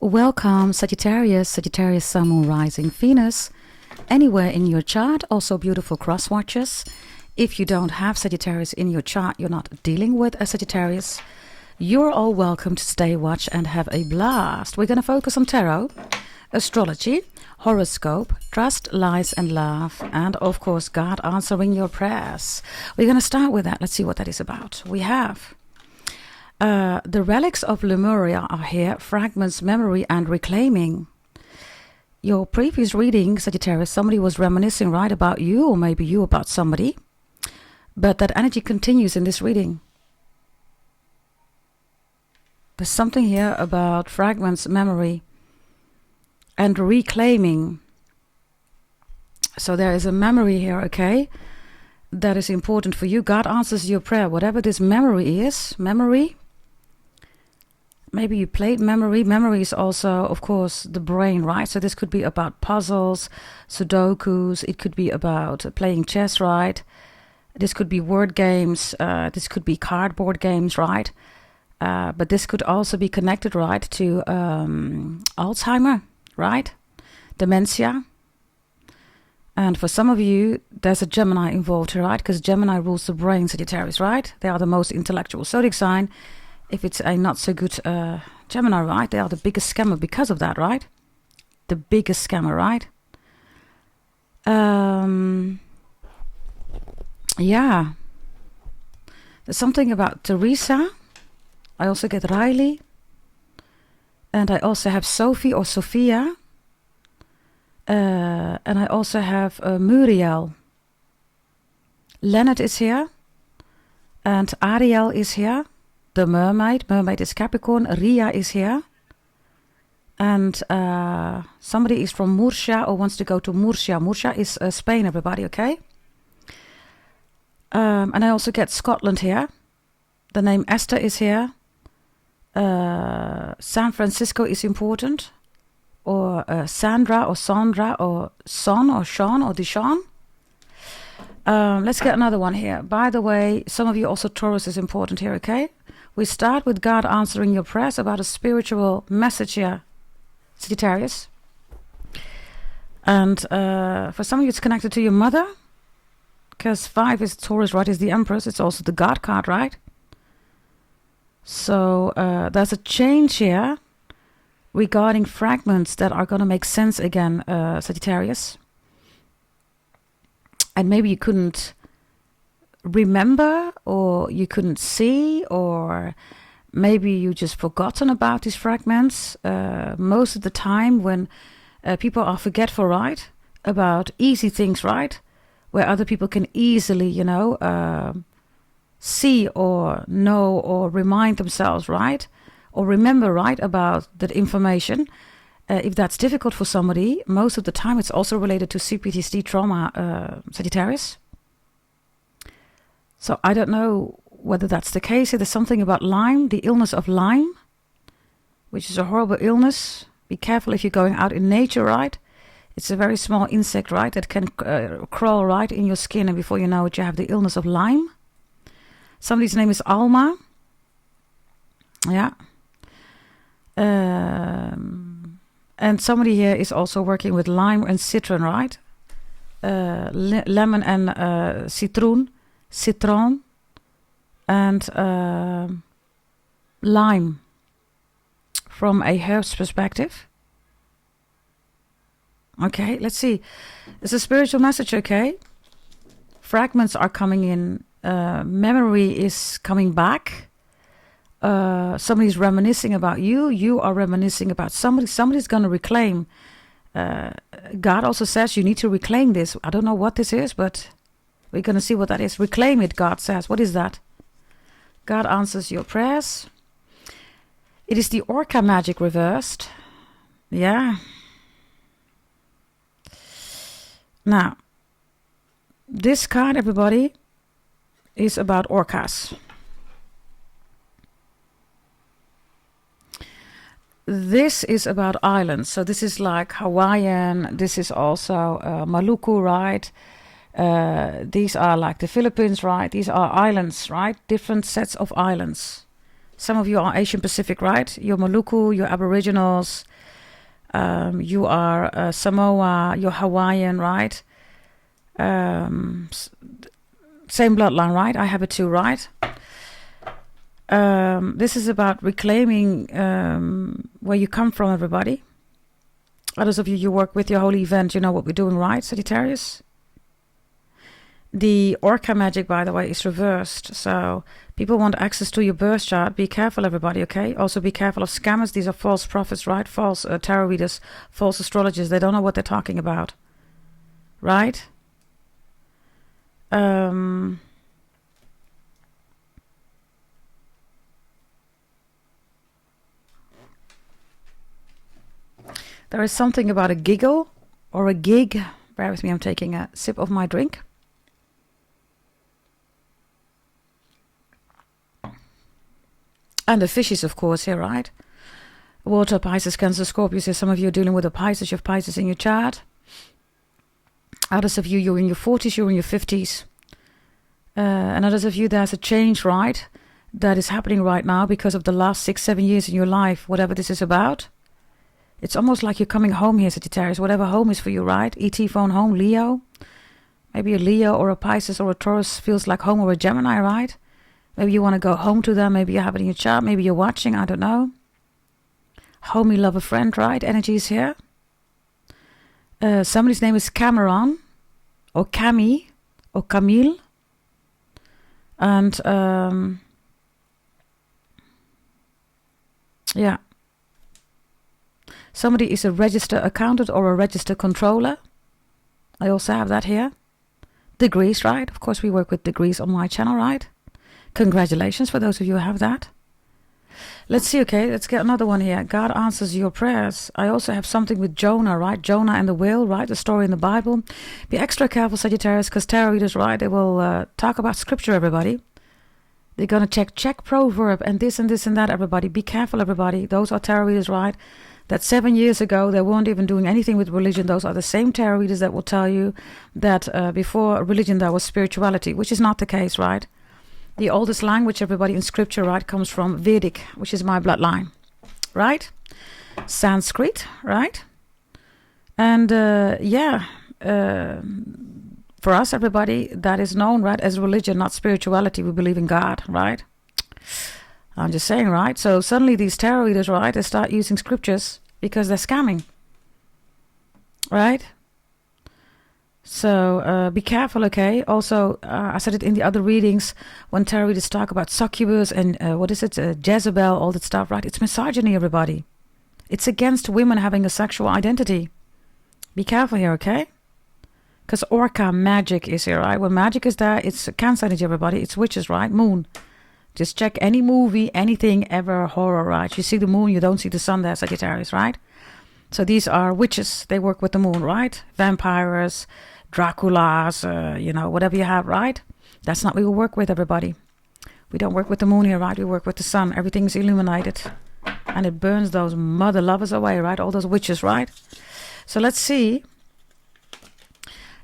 Welcome, Sagittarius, Sagittarius, Sun, Moon, Rising, Venus. Anywhere in your chart, also beautiful cross watchers. If you don't have Sagittarius in your chart, you're not dealing with a Sagittarius, you're all welcome to stay, watch, and have a blast. We're going to focus on tarot, astrology, horoscope, trust, lies, and love, and of course, God answering your prayers. We're going to start with that. Let's see what that is about. We have the relics of Lemuria are here, fragments, memory, and reclaiming. Your previous reading, Sagittarius, somebody was reminiscing right about you, or maybe you about somebody, but that energy continues in this reading. There's something here about fragments, memory, and reclaiming. So there is a memory here, okay, that is important for you. God answers your prayer, whatever this memory is. Memory, maybe you played memory. Memory is also, of course, the brain, right? So this could be about puzzles, sudokus. It could be about playing chess, right? This could be word games. This could be cardboard games, right? But this could also be connected, right, to Alzheimer, right? Dementia. And for some of you, there's a Gemini involved here, right? Because Gemini rules the brain, Sagittarius, right? They are the most intellectual zodiac sign. If it's a not so good Gemini, right? They are the biggest scammer because of that, right? The biggest scammer, right? Yeah. There's something about Teresa. I also get Riley. And I also have Sophie or Sophia. And I also have Muriel. Leonard is here. And Ariel is here. The mermaid. Mermaid is Capricorn. Ria is here. And somebody is from Murcia or wants to go to Murcia. Murcia is Spain, everybody, okay? And I also get Scotland here. The name Esther is here. San Francisco is important. Or Sandra or Sandra or Son or Sean or Deshaun. Let's get another one here. By the way, some of you also Taurus is important here, okay? We start with God answering your prayers about a spiritual message here, Sagittarius. And for some of you it's connected to your mother. Because 5 is Taurus, right? Is the Empress. It's also the God card, right? So there's a change here regarding fragments that are going to make sense again, Sagittarius. And maybe you couldn't remember, or you couldn't see, or maybe you just forgotten about these fragments. Most of the time when people are forgetful, right, about easy things, right, where other people can easily, you know, see or know or remind themselves, right, or remember, right, about that information. If that's difficult for somebody, most of the time it's also related to CPTSD trauma, Sagittarius. So I don't know whether that's the case. There's something about Lyme, the illness of Lyme, which is a horrible illness. Be careful if you're going out in nature, right? It's a very small insect, right, that can crawl right in your skin, and before you know it, you have the illness of Lyme. Somebody's name is Alma. Yeah. And somebody here is also working with lime and citron, right? Lemon and citron, and lime from a herbs perspective. Okay, let's see. It's a spiritual message, okay? Fragments are coming in. Memory is coming back. Somebody's reminiscing about you. You are reminiscing about somebody. Somebody's going to reclaim. God also says you need to reclaim this. I don't know what this is, but we're going to see what that is. Reclaim it, God says. What is that? God answers your prayers. It is the Orca magic reversed. Yeah. Now, this card, everybody, is about orcas. This is about islands. So this is like Hawaiian. This is also Maluku, right? These are like the Philippines, right? These are islands, right? Different sets of islands. Some of you are Asian Pacific, right? You're Maluku, you're Aboriginals, you are Samoa, you're Hawaiian, right? Same bloodline, right? I have it too, right? This is about reclaiming where you come from, everybody. Others of you, you work with your holy event, you know what we're doing, right, Sagittarius? The Orca magic, by the way, is reversed. So people want access to your birth chart. Be careful, everybody, okay? Also be careful of scammers. These are false prophets, right? False tarot readers, false astrologers. They don't know what they're talking about, right? There is something about a giggle or a gig. Bear with me, I'm taking a sip of my drink. And the fishes, of course, here, right? Water, Pisces, Cancer, Scorpio. So some of you are dealing with a Pisces. You have Pisces in your chart. Others of you, you're in your 40s, you're in your 50s. And others of you, there's a change, right? That is happening right now because of the last 6-7 years in your life, whatever this is about. It's almost like you're coming home here, Sagittarius. Whatever home is for you, right? ET phone home, Leo. Maybe a Leo or a Pisces or a Taurus feels like home, or a Gemini, right? Maybe you want to go home to them. Maybe you have it in your chart. Maybe you're watching. I don't know. Homie, love a friend, right? Energy is here. Somebody's name is Cameron. Or Camille. Or Camille. And, yeah. Somebody is a registered accountant or a registered controller. I also have that here. Degrees, right? Of course, we work with degrees on my channel, right? Congratulations for those of you who have that. Let's see, okay, let's get another one here. God answers your prayers. I also have something with Jonah, right? Jonah and the whale, right? The story in the Bible. Be extra careful, Sagittarius, because tarot readers, right? They will talk about scripture, everybody. They're going to check proverb and this and that, everybody. Be careful, everybody. Those are tarot readers, right? That 7 years ago, they weren't even doing anything with religion. Those are the same tarot readers that will tell you that before religion, there was spirituality, which is not the case, right? The oldest language, everybody, in scripture, right, comes from Vedic, which is my bloodline, right? Sanskrit, right? And for us, everybody, that is known, right, as religion, not spirituality. We believe in God, right? I'm just saying, right? So suddenly these tarot readers, right, they start using scriptures because they're scamming, right? So be careful, okay? Also, I said it in the other readings when tarot readers talk about succubus and Jezebel, all that stuff, right? It's misogyny, everybody. It's against women having a sexual identity. Be careful here, okay? Because Orca magic is here, right? When magic is there, it's Cancer energy, everybody. It's witches, right? Moon. Just check any movie, anything ever horror, right? You see the moon, you don't see the sun there, Sagittarius, right? So these are witches. They work with the moon, right? Vampires, Draculas, whatever you have, right? That's not what we work with, everybody. We don't work with the moon here, right? We work with the sun. Everything's illuminated. And it burns those mother lovers away, right? All those witches, right? So let's see.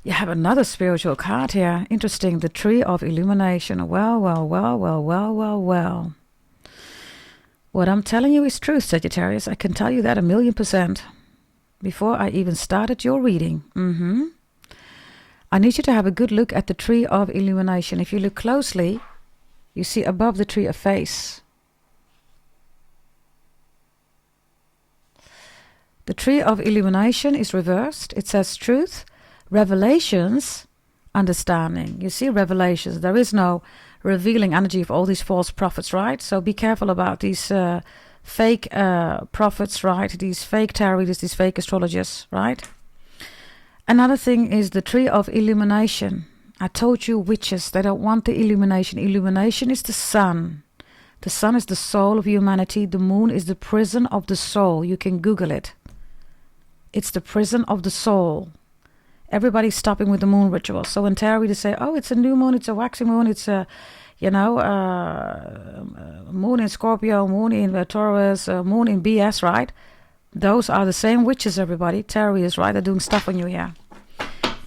You have another spiritual card here. Interesting. The Tree of Illumination. Well. What I'm telling you is truth, Sagittarius. I can tell you that 1,000,000%. Before I even started your reading. I need you to have a good look at the Tree of Illumination. If you look closely, you see above the tree a face. The Tree of Illumination is reversed. It says truth, revelations, understanding. You see revelations. There is no revealing energy of all these false prophets, right? So be careful about these fake prophets, right? These fake tarot readers, these fake astrologers, right? Another thing is the Tree of Illumination. I told you witches, they don't want the illumination. Illumination is the sun. The sun is the soul of humanity. The moon is the prison of the soul. You can Google it. It's the prison of the soul. Everybody's stopping with the moon ritual. So when tarot readers say, oh, it's a new moon, it's a waxing moon, it's a, moon in Scorpio, moon in Taurus, moon in BS, right? Those are the same witches, everybody. Tarot readers, right? They're doing stuff on you here.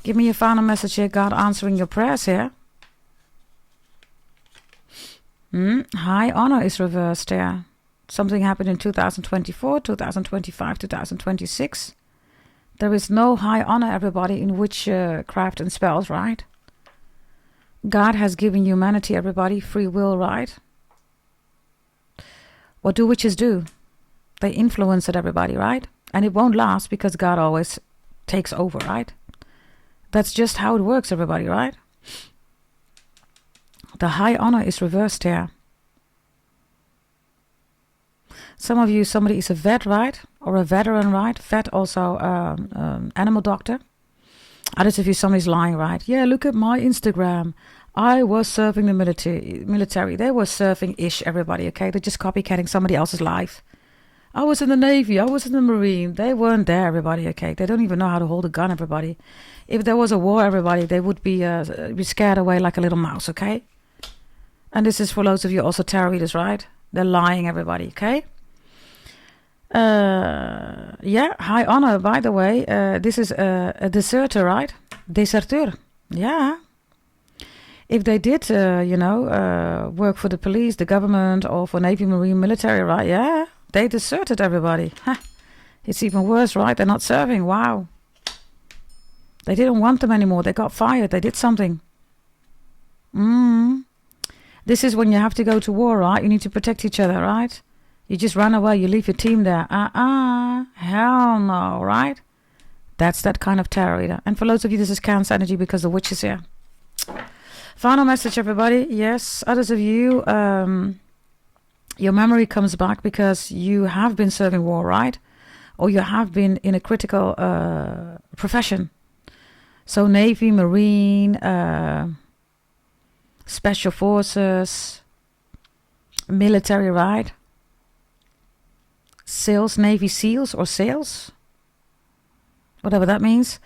Give me your final message here. God answering your prayers here. High honor is reversed there. Something happened in 2024, 2025, 2026. There is no high honor, everybody, in witchcraft and spells, right? God has given humanity, everybody, free will, right? What do witches do? They influence it, everybody, right? And it won't last because God always takes over, right? That's just how it works, everybody, right? The high honor is reversed here. Some of you, somebody is a vet, right? Or a veteran, right? Vet, also animal doctor. Others of you, somebody's lying, right? Yeah, look at my Instagram. I was serving the military. They were serving-ish, everybody, okay? They're just copycatting somebody else's life. I was in the Navy. I was in the Marine. They weren't there, everybody, okay? They don't even know how to hold a gun, everybody. If there was a war, everybody, they would be scared away like a little mouse, okay? And this is for those of you also tarot readers, right? They're lying, everybody, okay? Yeah, high honor, by the way. This is a deserter, right? Deserteur. Yeah. If they did, work for the police, the government, or for Navy, Marine, military, right? Yeah, they deserted, everybody. It's even worse, right? They're not serving. Wow. They didn't want them anymore. They got fired. They did something. This is when you have to go to war, right? You need to protect each other, right? You just run away. You leave your team there. Hell no, right? That's that kind of tarot reader. And for loads of you, this is Cancer energy because the witch is here. Final message, everybody. Yes, others of you, your memory comes back because you have been serving war, right? Or you have been in a critical profession. So Navy, Marine, Special Forces, military, right? SEALs, Navy SEALs or SEALs, whatever that means.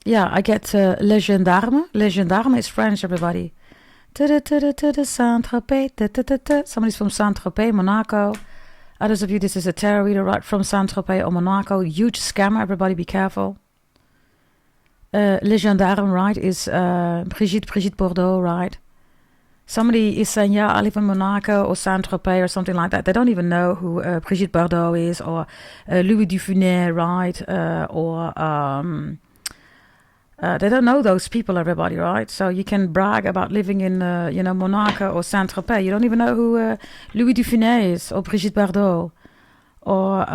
Yeah, I get Les Gendarmes. Les Gendarmes is French, everybody. Saint-Tropez. Somebody's from Saint-Tropez, Monaco. Others of you, this is a tarot reader, right? From Saint-Tropez or Monaco. Huge scammer, everybody be careful. Les Gendarmes, right, is Brigitte Bordeaux, right? Somebody is saying, yeah, I live in Monaco or Saint-Tropez or something like that. They don't even know who Brigitte Bardot is or Louis Dufunès, right? They don't know those people, everybody, right? So you can brag about living in, Monaco or Saint-Tropez. You don't even know who Louis Dufunès is or Brigitte Bardot or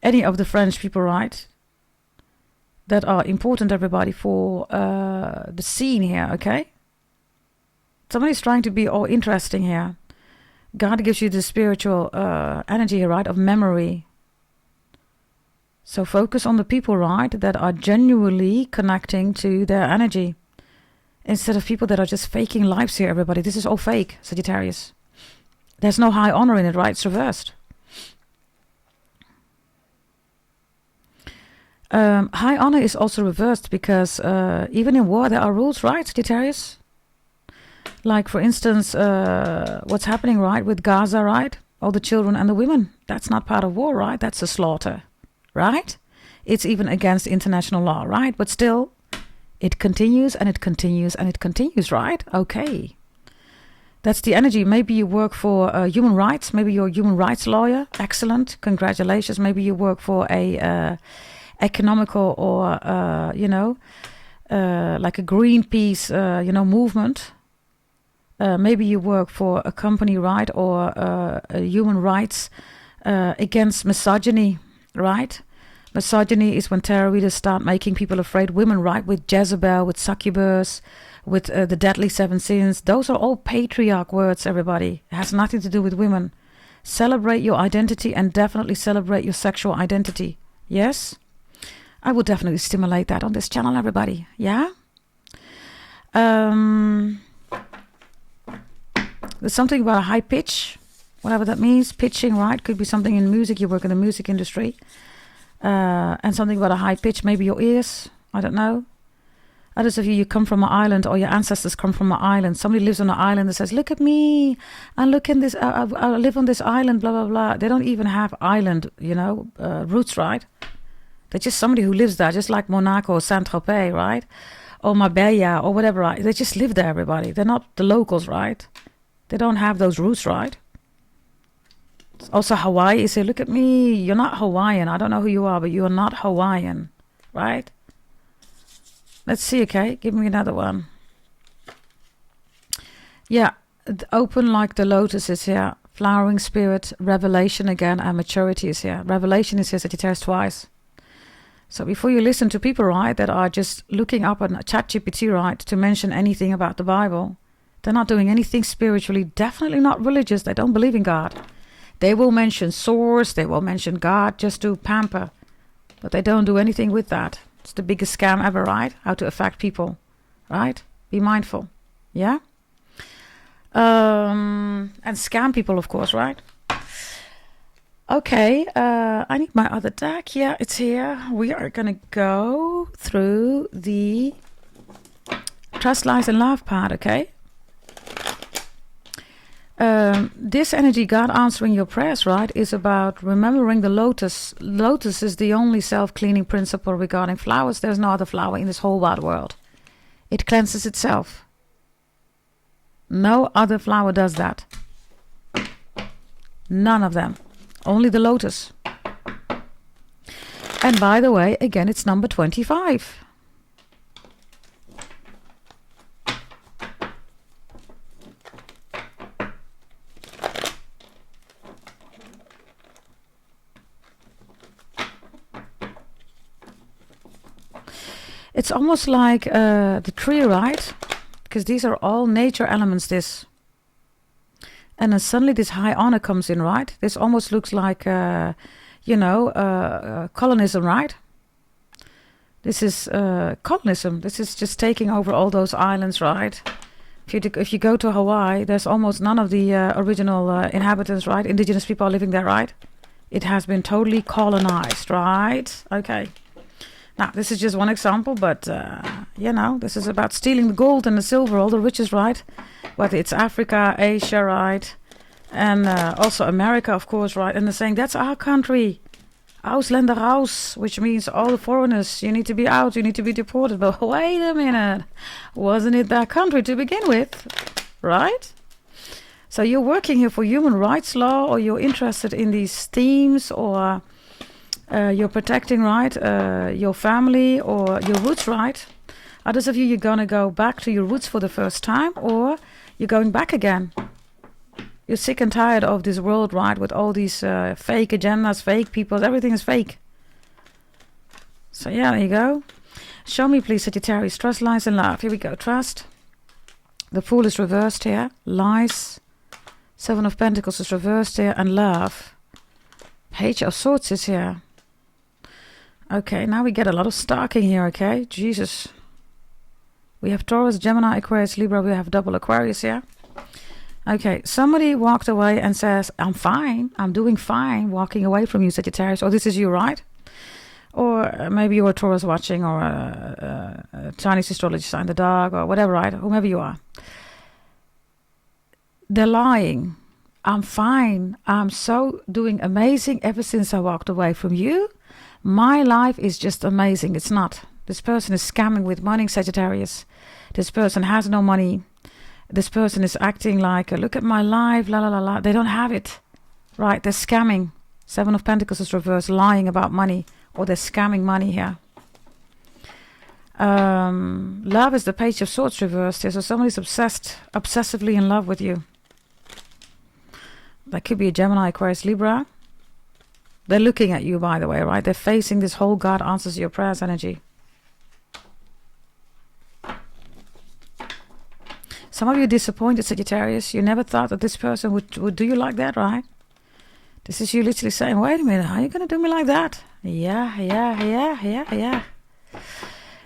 any of the French people, right? That are important, everybody, for the scene here, okay? Somebody's trying to be all interesting here. God gives you the spiritual energy here, right, of memory. So focus on the people, right, that are genuinely connecting to their energy. Instead of people that are just faking lives here, everybody. This is all fake, Sagittarius. There's no high honor in it, right? It's reversed. High honor is also reversed because even in war there are rules, right, Sagittarius? Like, for instance, what's happening, right, with Gaza, right? All the children and the women. That's not part of war, right? That's a slaughter, right? It's even against international law, right? But still, it continues and it continues and it continues, right? Okay. That's the energy. Maybe you work for human rights. Maybe you're a human rights lawyer. Excellent. Congratulations. Maybe you work for a economical or, like a Greenpeace, movement. Maybe you work for a company, right, or human rights against misogyny, right? Misogyny is when tarot readers start making people afraid. Women, right, with Jezebel, with succubus, with the deadly seven sins. Those are all patriarch words, everybody. It has nothing to do with women. Celebrate your identity and definitely celebrate your sexual identity. Yes? I will definitely stimulate that on this channel, everybody. Yeah? There's something about a high pitch, whatever that means. Pitching, right? Could be something in music. You work in the music industry. And something about a high pitch. Maybe your ears. I don't know. Others of you come from an island, or your ancestors come from an island. Somebody lives on an island that says, look at me. And look in this, I live on this island, blah, blah, blah. They don't even have island, roots, right? They're just somebody who lives there, just like Monaco or Saint-Tropez, right? Or Marbella or whatever, right? They just live there, everybody. They're not the locals, right? They don't have those roots, right? Also Hawaii, you say, look at me, you're not Hawaiian. I don't know who you are, but you are not Hawaiian, right? Let's see, okay? Give me another one. Yeah, open like the lotus is here. Flowering spirit, revelation again, and maturity is here. Revelation is here, Sagittarius, twice. So before you listen to people, right, that are just looking up on ChatGPT, right, to mention anything about the Bible, they're not doing anything spiritually, definitely not religious. They don't believe in God. They will mention source, they will mention God just to pamper, but they don't do anything with that. It's the biggest scam ever, right? How to affect people, right? Be mindful, yeah? And scam people, of course, right? Okay, I need my other deck. Yeah, it's here. We are going to go through the trust, lies, and love part, okay? This energy, God answering your prayers, right, is about remembering the lotus. Lotus is the only self-cleaning principle regarding flowers. There's no other flower in this whole wide world. It cleanses itself. No other flower does that. None of them. Only the lotus. And by the way, again, it's number 25. It's almost like the tree, right? Because these are all nature elements, this. And then suddenly this high honor comes in, right? This almost looks like, colonism, right? This is colonism. This is just taking over all those islands, right? If you go to Hawaii, there's almost none of the original inhabitants, right? Indigenous people are living there, right? It has been totally colonized, right? Okay. Now, this is just one example, but, this is about stealing the gold and the silver, all the riches, right? Whether it's Africa, Asia, right? And also America, of course, right? And they're saying, that's our country. Ausländer raus, which means all the foreigners, you need to be out, you need to be deported. But wait a minute, wasn't it their country to begin with, right? So you're working here for human rights law, or you're interested in these themes, or... you're protecting, right, your family or your roots, right? Others of you, you're going to go back to your roots for the first time, or you're going back again. You're sick and tired of this world, right, with all these fake agendas, fake people, everything is fake. So yeah, there you go. Show me, please, Sagittarius, trust, lies, and love. Here we go, trust. The Fool is reversed here. Lies. Seven of Pentacles is reversed here. And love. Page of Swords is here. Okay, now we get a lot of stalking here, okay? Jesus. We have Taurus, Gemini, Aquarius, Libra. We have double Aquarius here. Okay, somebody walked away and says, I'm fine. I'm doing fine walking away from you, Sagittarius. Or this is you, right? Or maybe you're a Taurus watching, or a Chinese astrology sign, the dog, or whatever, right? Whomever you are. They're lying. I'm fine. I'm so doing amazing ever since I walked away from you. My life is just amazing. It's not. This person is scamming with money, Sagittarius. This person has no money. This person is acting like, look at my life, la la la la. They don't have it. Right, they're scamming. Seven of Pentacles is reversed, lying about money. Or they're scamming money here. Love is the Page of Swords reversed here. So somebody's obsessively in love with you. That could be a Gemini, Aquarius, Libra. They're looking at you, by the way, right? They're facing this whole God answers your prayers energy. Some of you are disappointed, Sagittarius. You never thought that this person would do you like that, right? This is you literally saying, wait a minute, how are you going to do me like that? Yeah.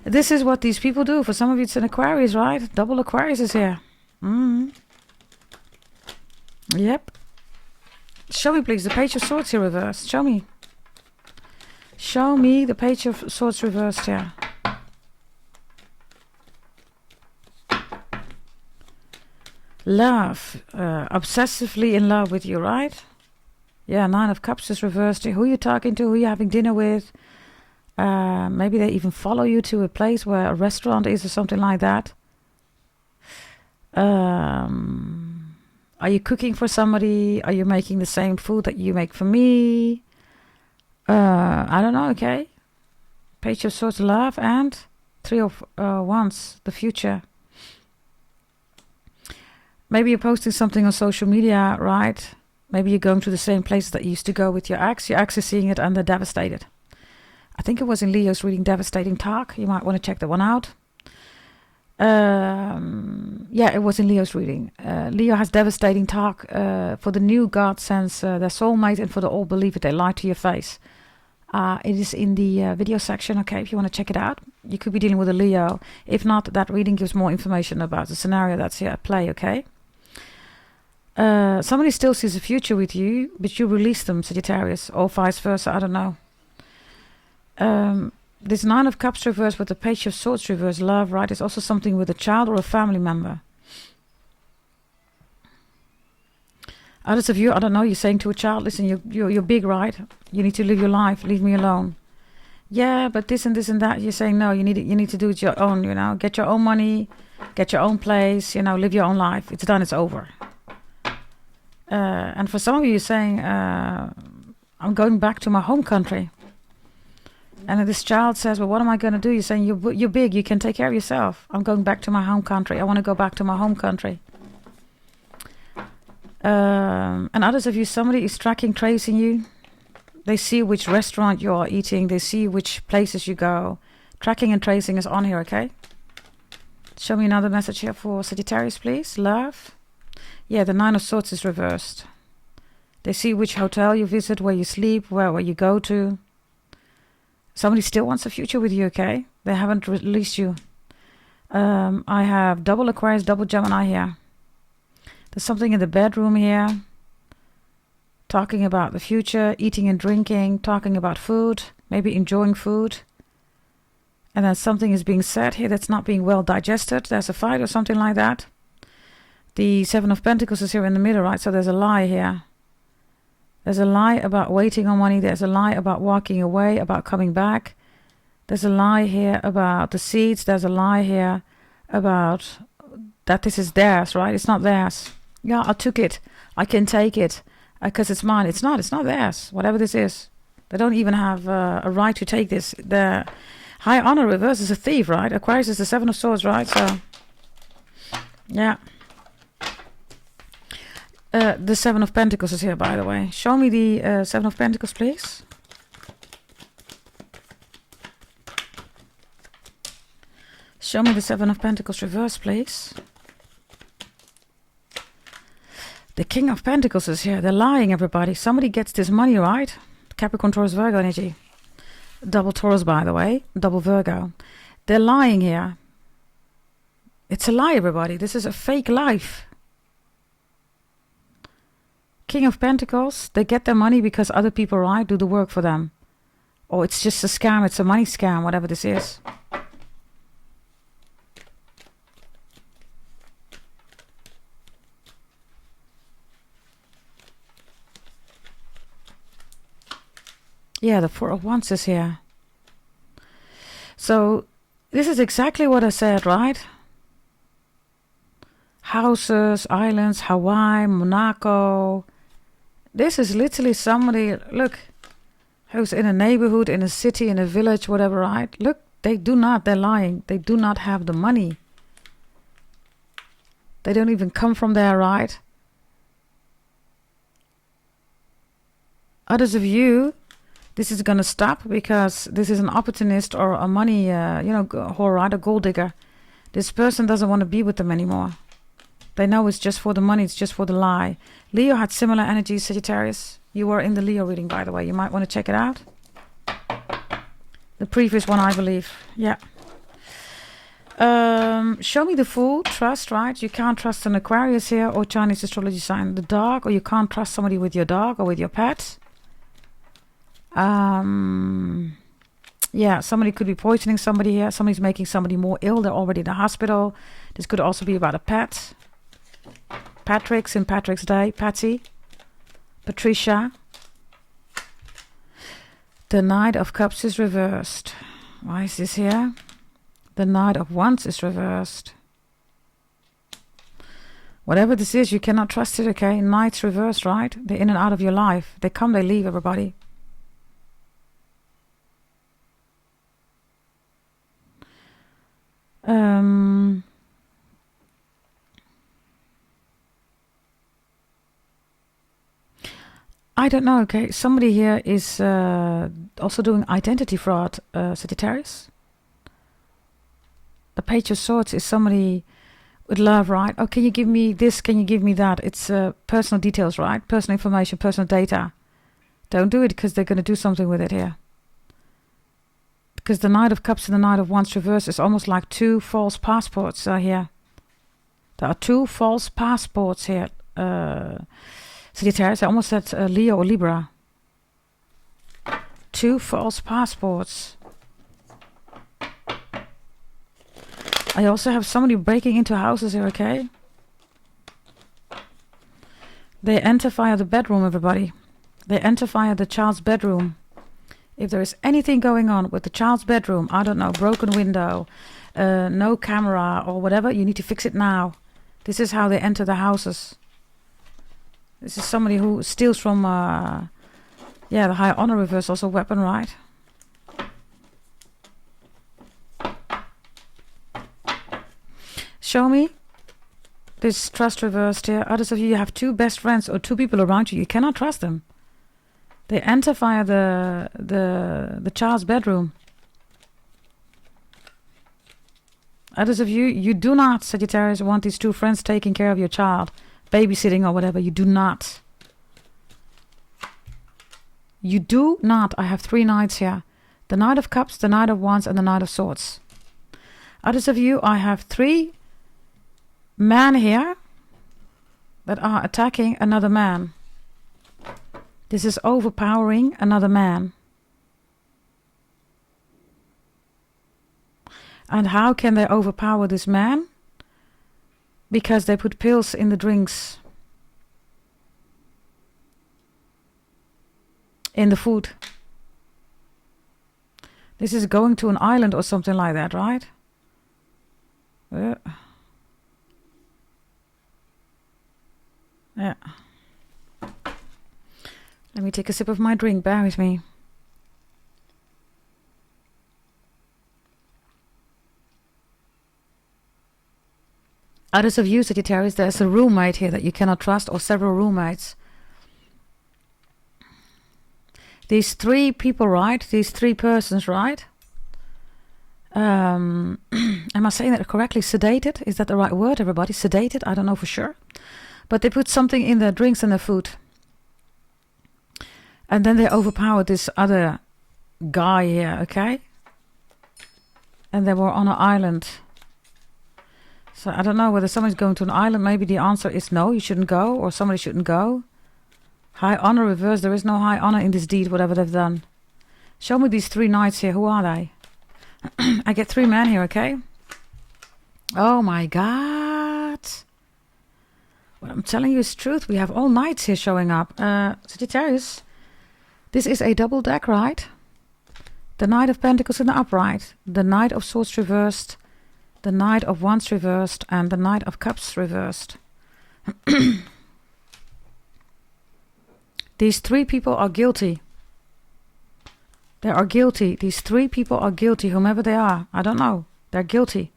This is what these people do. For some of you, it's an Aquarius, right? Double Aquarius is here. Yep. Show me, please, the Page of Swords here reversed. Show me. Show me the Page of Swords reversed here. Love. Obsessively in love with you, right? Yeah, Nine of Cups is reversed here. Who are you talking to? Who are you having dinner with? Maybe they even follow you to a place where a restaurant is or something like that. Are you cooking for somebody? Are you making the same food that you make for me? I don't know, okay? Page of Swords, love, and Three of Wands, the future. Maybe you're posting something on social media, right? Maybe you're going to the same place that you used to go with your ex. Your ex is seeing it and they're devastated. I think it was in Leo's reading, Devastating Talk. You might want to check that one out. Yeah, it was in Leo's reading. Leo has devastating talk. For the new, God sends their soulmate, and for the old, believe it, they lie to your face. It is in the video section, okay, if you want to check it out. You could be dealing with a Leo. If not, that reading gives more information about the scenario that's here at play, okay? Somebody still sees a future with you, but you release them, Sagittarius, or vice versa, I don't know. This Nine of Cups reverse with the Page of Swords reverse, love, right, is also something with a child or a family member. Others of you, I don't know, you're saying to a child, listen, you're big, right? You need to live your life, leave me alone. Yeah, but this and this and that. You're saying, no, you need to do it your own, you know. Get your own money, get your own place, you know, live your own life. It's done, it's over. And for some of you, you're saying, I'm going back to my home country. And this child says, well, what am I going to do? You're saying, you're big, you can take care of yourself. I'm going back to my home country. I want to go back to my home country. And others of you, somebody is tracking, tracing you. They see which restaurant you are eating. They see which places you go. Tracking and tracing is on here, okay? Show me another message here for Sagittarius, please. Love. Yeah, the Nine of Swords is reversed. They see which hotel you visit, where you sleep, where you go to. Somebody still wants a future with you, okay? They haven't released you. I have double Aquarius, double Gemini here. There's something in the bedroom here. Talking about the future, eating and drinking, talking about food, maybe enjoying food. And then something is being said here that's not being well digested. There's a fight or something like that. The Seven of Pentacles is here in the middle, right? So there's a lie here. There's a lie about waiting on money. There's a lie about walking away, about coming back. There's a lie here about the seeds. There's a lie here about that this is theirs, right? It's not theirs. Yeah, I took it. I can take it because it's mine. It's not theirs, whatever this is. They don't even have a right to take this. The High Honor reverse is a thief, right? Aquarius is the Seven of Swords, right? So, yeah. The Seven of Pentacles is here, by the way. Show me the Seven of Pentacles, please. Show me the Seven of Pentacles reverse, please. The King of Pentacles is here. They're lying, everybody. Somebody gets this money, right? Capricorn, Taurus, Virgo energy. Double Taurus, by the way. Double Virgo. They're lying here. It's a lie, everybody. This is a fake life. King of Pentacles, they get their money because other people, right, do the work for them. Or it's just a scam, it's a money scam, whatever this is. Yeah, the Four of Wands is here. So, this is exactly what I said, right? Houses, islands, Hawaii, Monaco. This is literally somebody, look, who's in a neighborhood, in a city, in a village, whatever, right? Look, they're lying. They do not have the money. They don't even come from there, right? Others of you, this is going to stop because this is an opportunist or a money, whore, right? A gold digger. This person doesn't want to be with them anymore. They know it's just for the money, it's just for the lie. Leo had similar energies, Sagittarius. You were in the Leo reading, by the way. You might want to check it out. The previous one, I believe. Yeah. Show me the Fool. Trust, right? You can't trust an Aquarius here or Chinese astrology sign. The dog, or you can't trust somebody with your dog or with your pet. Yeah, somebody could be poisoning somebody here. Somebody's making somebody more ill. They're already in the hospital. This could also be about a pet. Patrick, St. Patrick's Day. Patsy. Patricia. The Knight of Cups is reversed. Why is this here? The Knight of Wands is reversed. Whatever this is, you cannot trust it, okay? Knights reversed, right? They're in and out of your life. They come, they leave, everybody. I don't know, okay? Somebody here is also doing identity fraud, Sagittarius. The Page of Swords is somebody with love, right? Oh, can you give me this? Can you give me that? It's personal details, right? Personal information, personal data. Don't do it because they're going to do something with it here. Because the Knight of Cups and the Knight of Wands reverse is almost like two false passports here. There are two false passports here. Sagittarius, I almost said Leo or Libra. Two false passports. I also have somebody breaking into houses here, okay? They enter via the bedroom, everybody. They enter via the child's bedroom. If there is anything going on with the child's bedroom, I don't know, broken window, no camera or whatever, you need to fix it now. This is how they enter the houses. This is somebody who steals from, the High Honor reverse, also weapon, right? Show me this trust reversed here. Others of you have two best friends or two people around you. You cannot trust them. They enter via the child's bedroom. Others of you, you do not, Sagittarius, want these two friends taking care of your child, babysitting or whatever. You do not. You do not. I have three knights here. The Knight of Cups, the Knight of Wands, and the Knight of Swords. Others of you, I have three men here that are attacking another man. This is overpowering another man. And how can they overpower this man? Because they put pills in the drinks. In the food. This is going to an island or something like that, right? Yeah. Let me take a sip of my drink. Bear with me. Others of you, Sagittarius, there's a roommate here that you cannot trust, or several roommates. These three people, right? These three persons, right? Am I saying that correctly? Sedated? Is that the right word, everybody? Sedated? I don't know for sure. But they put something in their drinks and their food. And then they overpowered this other guy here, okay? And they were on an island. So I don't know whether someone's going to an island. Maybe the answer is no, you shouldn't go, or somebody shouldn't go. High honor reverse. There is no high honor in this deed, whatever they've done. Show me these three knights here. Who are they? I get three men here, okay? Oh my God. What I'm telling you is truth. We have all knights here showing up. Sagittarius, this is a double deck, right? The Knight of Pentacles in the upright. The Knight of Swords reversed. The Knight of Wands reversed. And the Knight of Cups reversed. These three people are guilty. They are guilty. These three people are guilty, whomever they are. I don't know. They're guilty.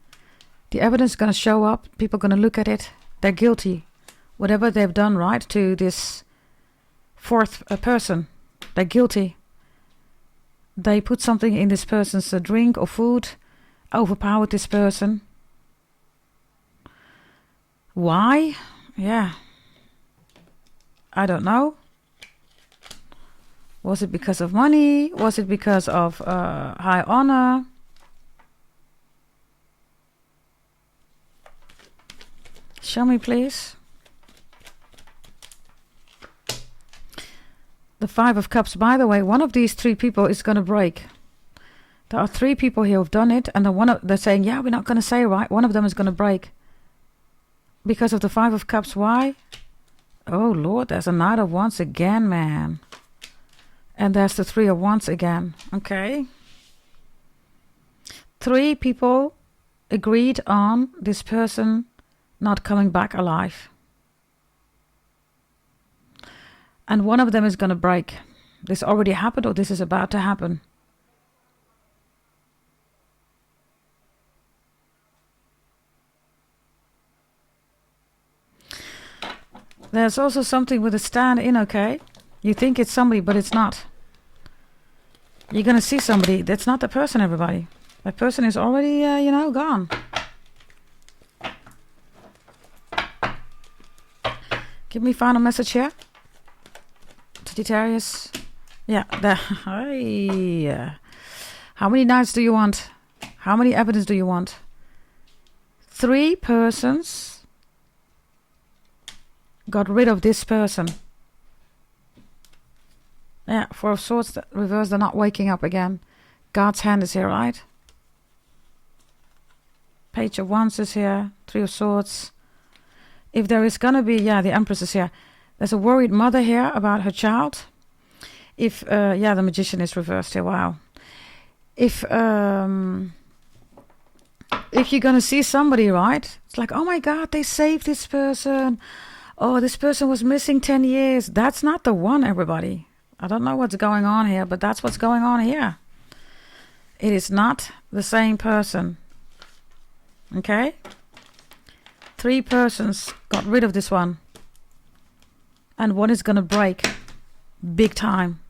The evidence is going to show up. People are going to look at it. They're guilty. Whatever they've done, right, to this fourth person. They're guilty. They put something in this person's drink or food. Overpowered this person. Why? Yeah. I don't know. Was it because of money? Was it because of high honor? Show me, please. The Five of Cups. By the way, one of these three people is going to break. There are three people here who've done it, and they're saying, yeah, we're not going to say right. One of them is going to break. Because of the Five of Cups. Why? Oh, Lord, there's a Knight of Wands again, man. And there's the Three of Wands again. Okay. 3 people agreed on this person not coming back alive. And one of them is going to break. This already happened, or this is about to happen. There's also something with a stand in, okay? You think it's somebody, but it's not. You're going to see somebody. That's not the person, everybody. That person is already, gone. Give me final message here. Sagittarius. Yeah. How many nights do you want? How many evidence do you want? 3 persons got rid of this person. Yeah, Four of Swords reverse. They're not waking up again. God's hand is here, right? Page of Wands is here. 3 of Swords. If there is gonna be, the Empress is here. There's a worried mother here about her child. If the Magician is reversed here. Wow. If you're gonna see somebody, right? It's like, oh my God, they saved this person. Oh, this person was missing 10 years. That's not the one, everybody. I don't know what's going on here, but that's what's going on here. It is not the same person. Okay? 3 persons got rid of this one. And one is gonna break. Big time.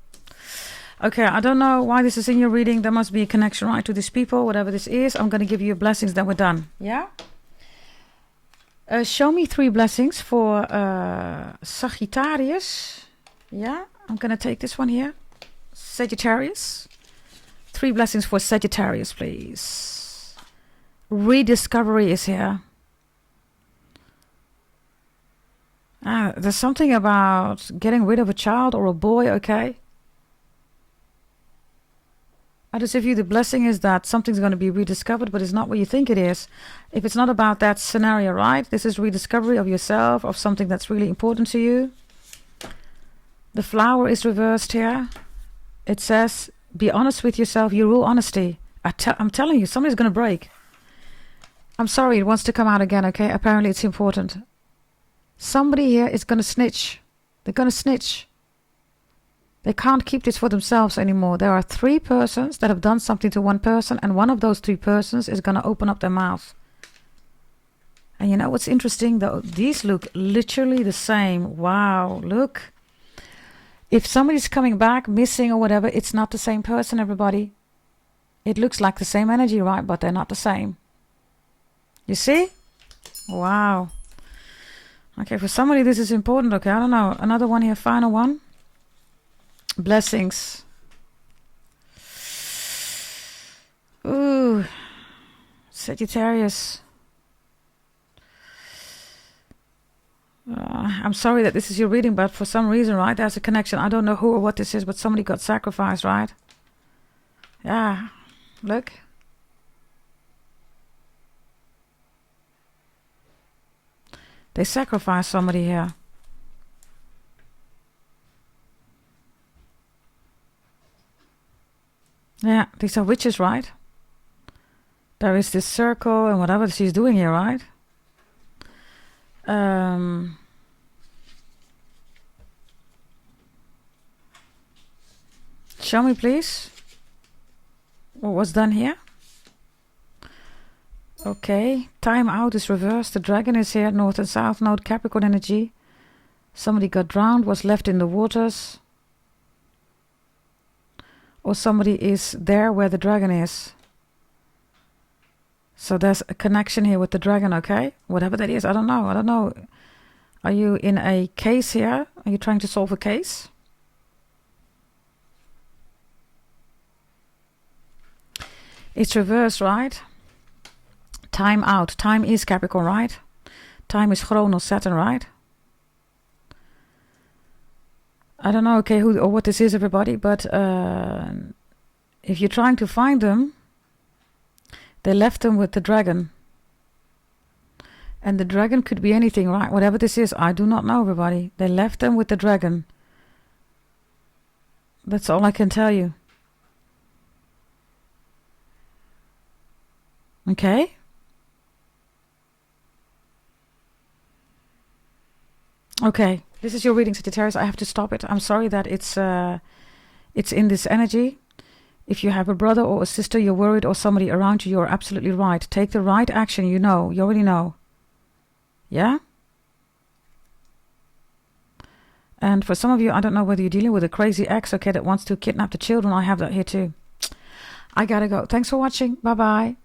Okay, I don't know why this is in your reading. There must be a connection, right, to these people. Whatever this is, I'm gonna give you blessings, then we're done. Yeah? Show me 3 blessings for Sagittarius. Yeah, I'm gonna take this one here. Sagittarius. 3 blessings for Sagittarius, please. Rediscovery is here. There's something about getting rid of a child or a boy, okay? I just give you the blessing is that something's going to be rediscovered, but it's not what you think it is. If it's not about that scenario, right? This is rediscovery of yourself, of something that's really important to you. The flower is reversed here. It says, be honest with yourself. You rule honesty. I'm telling you, somebody's going to break. I'm sorry, it wants to come out again, okay? Apparently it's important. Somebody here is going to snitch. They're going to snitch. They can't keep this for themselves anymore. There are 3 persons that have done something to one person, and one of those 3 persons is going to open up their mouth. And you know what's interesting though? These look literally the same. Wow, look. If somebody's coming back missing or whatever, it's not the same person, everybody. It looks like the same energy, right? But they're not the same. You see? Wow. Okay, for somebody this is important. Okay, I don't know. Another one here, final one. Blessings. Ooh. Sagittarius. I'm sorry that this is your reading, but for some reason, right, there's a connection. I don't know who or what this is, but somebody got sacrificed, right? Yeah, look. They sacrificed somebody here. Yeah, these are witches, right? There is this circle and whatever she's doing here, right? Show me, please. What was done here? Okay, time out is reversed. The dragon is here, north and south node, Capricorn energy. Somebody got drowned, was left in the waters. Or somebody is there where the dragon is. So there's a connection here with the dragon, okay? Whatever that is, I don't know. I don't know. Are you in a case here? Are you trying to solve a case? It's reversed, right? Time out. Time is Capricorn, right? Time is Chronos, Saturn, right? I don't know, okay, who or what this is, everybody, but if you're trying to find them, they left them with the dragon. And the dragon could be anything, right? Whatever this is, I do not know, everybody. They left them with the dragon. That's all I can tell you. Okay? Okay, this is your reading, Sagittarius. I have to stop it. I'm sorry that it's in this energy. If you have a brother or a sister you're worried, or somebody around you, you're absolutely right. Take the right action. You already know. Yeah? And for some of you, I don't know whether you're dealing with a crazy ex, okay, that wants to kidnap the children. I have that here too. I gotta go. Thanks for watching. Bye-bye.